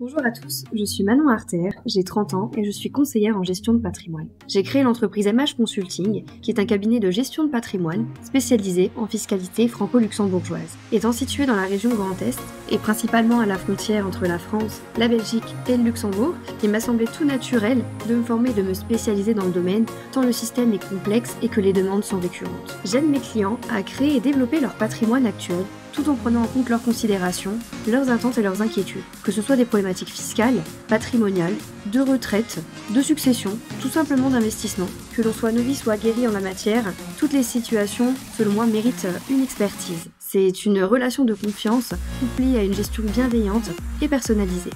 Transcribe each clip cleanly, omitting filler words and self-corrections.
Bonjour à tous, je suis Manon Arter, j'ai 30 ans et je suis conseillère en gestion de patrimoine. J'ai créé l'entreprise MH Consulting, qui est un cabinet de gestion de patrimoine spécialisé en fiscalité franco-luxembourgeoise. Étant situé dans la région Grand Est, et principalement à la frontière entre la France, la Belgique et le Luxembourg, il m'a semblé tout naturel de me former et de me spécialiser dans le domaine, tant le système est complexe et que les demandes sont récurrentes. J'aide mes clients à créer et développer leur patrimoine actuel, tout en prenant en compte leurs considérations, leurs attentes et leurs inquiétudes, que ce soit des problématiques fiscales, patrimoniales, de retraite, de succession, tout simplement d'investissement. Que l'on soit novice ou aguerri en la matière, toutes les situations, selon moi, méritent une expertise. C'est une relation de confiance, couplée à une gestion bienveillante et personnalisée.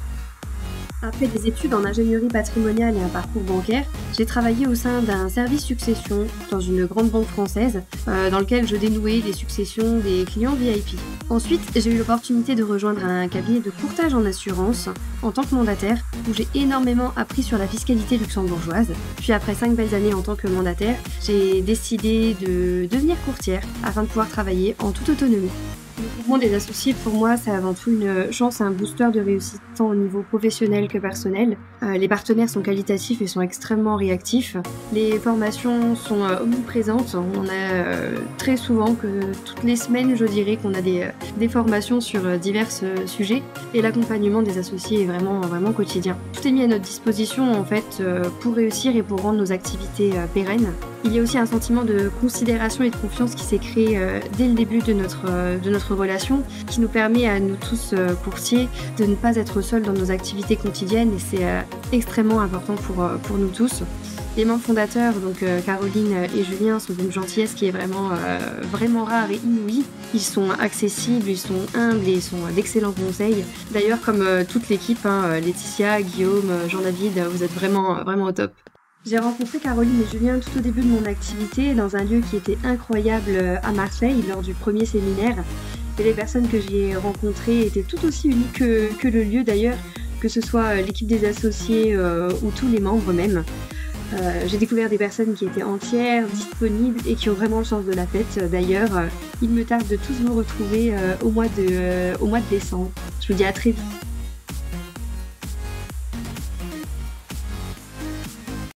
Après des études en ingénierie patrimoniale et un parcours bancaire, j'ai travaillé au sein d'un service succession dans une grande banque française dans lequel je dénouais les successions des clients VIP. Ensuite, j'ai eu l'opportunité de rejoindre un cabinet de courtage en assurance en tant que mandataire où j'ai énormément appris sur la fiscalité luxembourgeoise. Puis après 5 belles années en tant que mandataire, j'ai décidé de devenir courtière afin de pouvoir travailler en toute autonomie. Le mouvement des associés, pour moi, c'est avant tout une chance et un booster de réussite, tant au niveau professionnel que personnel. Les partenaires sont qualitatifs et sont extrêmement réactifs. Les formations sont omniprésentes. On a très souvent, que toutes les semaines, je dirais, qu'on a des formations sur divers sujets. Et l'accompagnement des associés est vraiment quotidien. Tout est mis à notre disposition, en fait, pour réussir et pour rendre nos activités pérennes. Il y a aussi un sentiment de considération et de confiance qui s'est créé dès le début de notre relation, qui nous permet à nous tous courtiers de ne pas être seuls dans nos activités quotidiennes, et c'est extrêmement important pour nous tous. Les membres fondateurs, donc Caroline et Julien, sont d'une gentillesse qui est vraiment rare et inouïe. Ils sont accessibles, ils sont humbles et ils sont d'excellents conseils. D'ailleurs, comme toute l'équipe, Laetitia, Guillaume, Jean-David, vous êtes vraiment au top. J'ai rencontré Caroline et Julien tout au début de mon activité dans un lieu qui était incroyable à Marseille lors du premier séminaire. Et les personnes que j'y ai rencontrées étaient tout aussi uniques que le lieu d'ailleurs, que ce soit l'équipe des associés ou tous les membres même. J'ai découvert des personnes qui étaient entières, disponibles et qui ont vraiment le sens de la fête. D'ailleurs, il me tarde de tous vous retrouver au mois de décembre. Je vous dis à très vite.